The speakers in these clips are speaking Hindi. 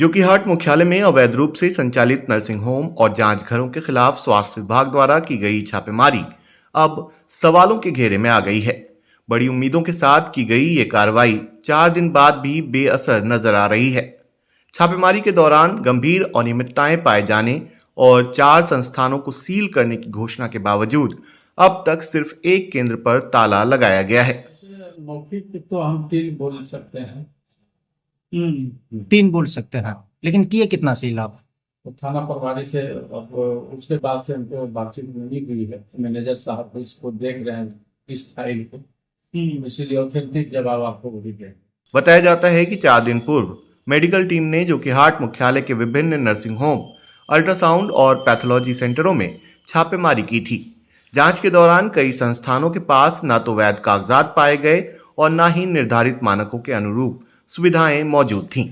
जोकीहाट मुख्यालय में अवैध रूप से संचालित नर्सिंग होम और जांच घरों के खिलाफ स्वास्थ्य विभाग द्वारा की गई छापेमारी अब सवालों के घेरे में आ गई है। बड़ी उम्मीदों के साथ की गई ये कार्रवाई 4 दिन बाद भी बेअसर नजर आ रही है। छापेमारी के दौरान गंभीर अनियमितताएं पाए जाने और 4 संस्थानों को सील करने की घोषणा के बावजूद अब तक सिर्फ एक केंद्र पर ताला लगाया गया है। मौखिक तो हम 3 बोल सकते हैं। 3 बोल सकते हैं, लेकिन किए कितना सील आप? तो थाना प्रभारी से अब उसके बाद से हमको बातचीत नहीं हुई है। मैनेजर साहब तो इसको देख रहे हैं इस फाइल को, इसीलिए ऑथेंटिक जवाब आपको वही दें। बताया जाता है कि 4 दिन पूर्व मेडिकल टीम ने जोकीहाट मुख्यालय के विभिन्न नर्सिंग होम, अल्ट्रासाउंड और पैथोलॉजी सेंटरों में छापेमारी की थी। जांच के दौरान कई संस्थानों के पास न तो वैध कागजात पाए गए और न ही निर्धारित मानकों के अनुरूप सुविधाएं मौजूद थीं।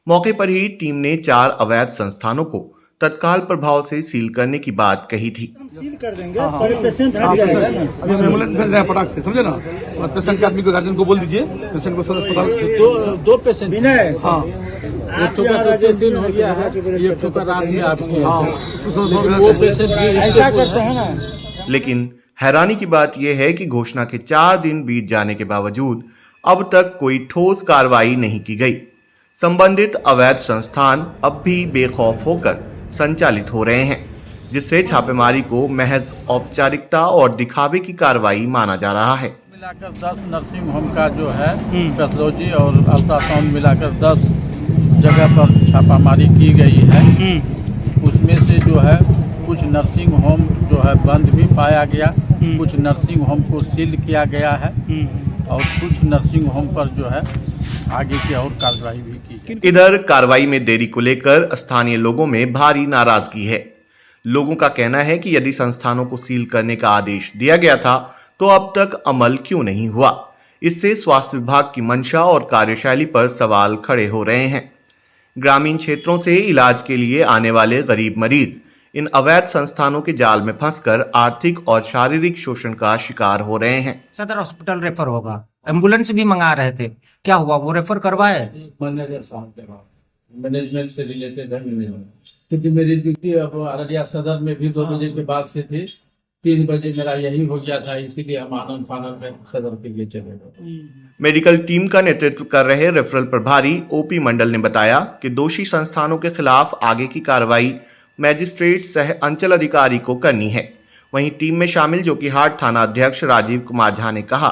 मौके पर ही टीम ने 4 अवैध संस्थानों को तत्काल प्रभाव से सील करने की बात कही थी। सील कर देंगे, पर पेशेंट हट जाएगा ना। अभी हम एम्बुलेंस भेज रहे हैं फटाक से, समझे ना। और पेशेंट के आदमी को, गार्जियन को बोल दीजिए, पेशेंट को सदर अस्पताल। दो पेशेंट विनय, हाँ एक तो का 3 दिन हो गया है, एक तो का रात में आपके हाँ, उसको वो पेशेंट भी ऐसा करते हैं ना। लेकिन हैरानी की बात यह है कि घोषणा के 4 दिन बीत जाने के बावजूद अब तक कोई ठोस कार्रवाई नहीं की गई। संबंधित अवैध संस्थान अब भी बेखौफ होकर संचालित हो रहे हैं, जिससे छापेमारी को महज औपचारिकता और दिखावे की कार्रवाई माना जा रहा है। मिलाकर 10 नर्सिंग होम का जो है पैथोलॉजी और अल्ट्रासाउंड मिलाकर 10 जगह पर छापामारी की गई है। उसमें से जो है कुछ नर्सिंग होम जो है बंद भी पाया गया, कुछ नर्सिंग होम को सील किया गया है और कुछ नर्सिंग होम पर जो है आगे की और कार्रवाई भी की। इधर कार्रवाई में देरी को लेकर स्थानीय लोगों में भारी नाराजगी है। लोगों का कहना है कि यदि संस्थानों को सील करने का आदेश दिया गया था तो अब तक अमल क्यों नहीं हुआ। इससे स्वास्थ्य विभाग की मंशा और कार्यशैली पर सवाल खड़े हो रहे हैं। ग्रामीण क्षेत्रों से इलाज के लिए आने वाले गरीब मरीज इन अवैध संस्थानों के जाल में फंसकर आर्थिक और शारीरिक शोषण का शिकार हो रहे हैं। सदर हॉस्पिटल रेफर होगा, एम्बुलेंस भी मंगा रहे थे, क्या हुआ? वो रेफर करवाए? मैनेजर साहब के बाद मैनेजमेंट से रिलेटेड है मैनेजमेंट, क्योंकि मेरी ड्यूटी अब अररिया सदर में भी 2 बजे के बाद से थी। 3 बजे मेरा यही हो गया था, इसीलिए हम आनंद फानंद में सदर के लिए चले गए। मेडिकल टीम का नेतृत्व कर रहे रेफरल प्रभारी ओपी मंडल ने बताया कि दोषी संस्थानों के खिलाफ आगे की कार्रवाई मैजिस्ट्रेट सह अंचल अधिकारी को करनी है। वहीं टीम में शामिल जोकीहाट थाना अध्यक्ष राजीव कुमार झा ने कहा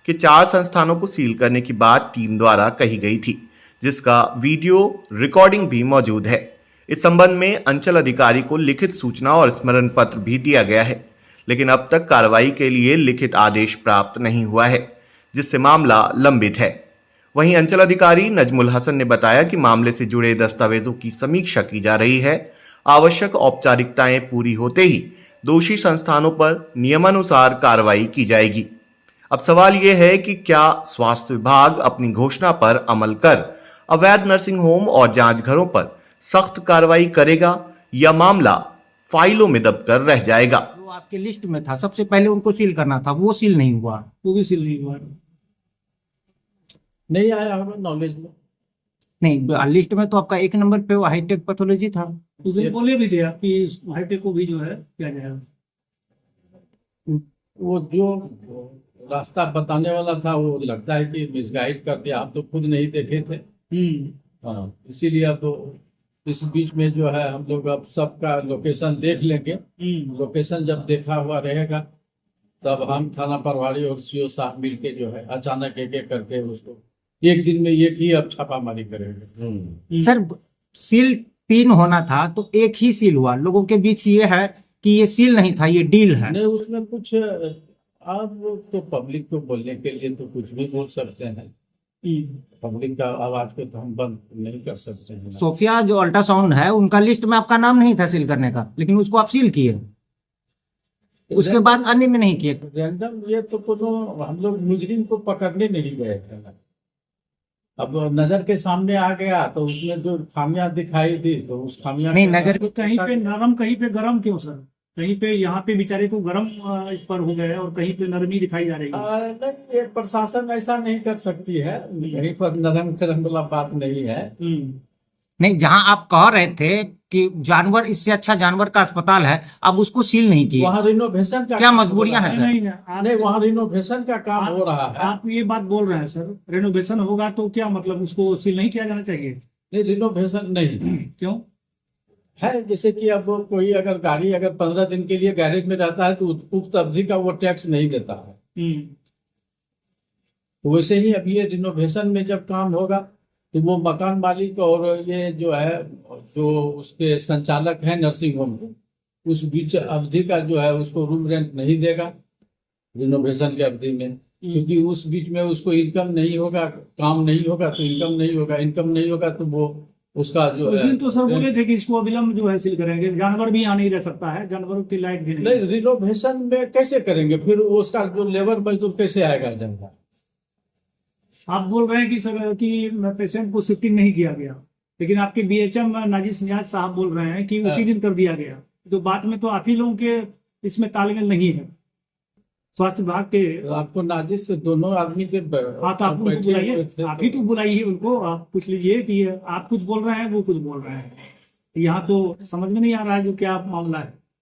कि 4 संस्थानों को सील करने की बात टीम द्वारा कही गई थी, जिसका वीडियो रिकॉर्डिंग भी मौजूद है। इस संबंध में अंचल अधिकारी को लिखित सूचना और स्मरण पत्र भी दिया गया है, लेकिन अब तक कार्रवाई के लिए लिखित आदेश प्राप्त नहीं हुआ है, जिससे मामला लंबित है। वहीं अंचल अधिकारी नजमुल हसन ने बताया कि मामले से जुड़े दस्तावेजों की समीक्षा की जा रही है। आवश्यक औपचारिकताएं पूरी होते ही दोषी संस्थानों पर नियमानुसार कार्रवाई की जाएगी। अब सवाल यह है कि क्या स्वास्थ्य विभाग अपनी घोषणा पर अमल कर अवैध नर्सिंग होम और जांच घरों पर सख्त कार्रवाई करेगा या मामला फाइलों में दबकर रह जाएगा। जो आपके लिस्ट में था सबसे पहले उनको सील करना था, वो सील नहीं हुआ। वो भी सील नहीं हुआ, नहीं आया हमें नॉलेज में। नहीं, लिस्ट में तो आपका 1 नंबर पे वो हाईटेक पैथोलॉजी था। उस दिन बोले भी थे आपकी हाईटेक को भी जो है किया जाएगा। वो जो रास्ता बताने वाला था वो लगता है कि मिसगाइड कर दिया, हम तो खुद नहीं देखे थे। हाँ, इसीलिए अब तो इस बीच में जो है हम लोग अब सबका लोकेशन देख लेंगे। लोकेशन जब देखा हुआ रहेगा तब हम थाना प्रभारी और सीओ साहब मिलके जो है अचानक एक करके उसको एक दिन में एक ही अब छापामारी करेंगे। सर, सील 3 होना था तो एक ही सील हुआ। लोगों के बीच ये है कि ये सील नहीं था, ये डील है। नहीं, उसमें कुछ अब तो पब्लिक को बोलने के लिए तो कुछ भी बोल सकते हैं। पब्लिक का आवाज को तो हम बंद नहीं कर सकते हैं। सोफिया जो अल्ट्रासाउंड है उनका लिस्ट में आपका नाम नहीं था सील करने का, लेकिन उसको आप सील किए। उसके बाद अन्य में नहीं किए। रैंडम ये तो हम लोग मुजरिम को पकड़ने नहीं गए थे। अब नजर के सामने आ गया तो उसमें जो खामियां दिखाई दी तो उस खामियां नहीं, नजर तो कहीं पे नरम कहीं पे गरम क्यों सर? कहीं पे यहाँ पे बेचारे को गरम इस पर हो गया और कहीं पे नरमी दिखाई जा रही है। नहीं, ये प्रशासन ऐसा नहीं कर सकती है, कहीं पर नरम चरम वाला बात नहीं है। नहीं, जहां आप कह रहे थे कि जानवर, इससे अच्छा जानवर का अस्पताल है, अब उसको सील नहीं किए, वहाँ रिनोवेशन का क्या काम हो मजबूरियां रहा हैं नहीं सर? नहीं आप, नहीं, वहाँ रिनोवेशन का काम हो रहा है। आप ये बात बोल रहे हैं सर, रेनोवेशन होगा तो क्या मतलब उसको सील नहीं किया जाना चाहिए? नहीं, रिनोवेशन नहीं क्यों? है। जैसे कि अब कोई अगर गाड़ी अगर 15 दिन के लिए गैरेज में रहता है तो उक्त अवधि का वो टैक्स नहीं देता है। तो वैसे ही अब ये रिनोवेशन में जब काम होगा तो वो मकान मालिक और ये जो है, जो उसके संचालक हैं नर्सिंग होम के, उस बीच अवधि का जो है उसको रूम रेंट नहीं देगा रिनोवेशन की अवधि में, क्योंकि उस बीच में उसको इनकम नहीं होगा, काम नहीं होगा तो इनकम नहीं होगा, इनकम नहीं होगा तो वो उसका जो उस है। दिन तो सर बोले थे कि इसको अविलंब जो है सील करेंगे, जानवर भी यहाँ नहीं रह सकता है, जानवरों की लायक भी नहीं। नहीं, रिनोवेशन में कैसे करेंगे फिर? उसका जो लेबर मजदूर कैसे आएगा जनता? आप बोल रहे हैं कि सर कि पेशेंट को शिफ्टिंग नहीं किया गया, लेकिन आपके बीएचएम नाजिस नियाज साहब बोल रहे हैं कि उसी दिन कर दिया गया, तो बात में तो आप ही लोगों के इसमें तालमेल नहीं है, स्वास्थ्य विभाग के। तो आपको नाजिस से दोनों आदमी के हाँ तो आप उनको बुलाइए, आप ही तो बुलाइए उनको, आप पूछ लीजिए कि आप कुछ बोल रहे हैं वो कुछ बोल रहे हैं, यहाँ तो समझ में नहीं आ रहा है जो क्या मामला है।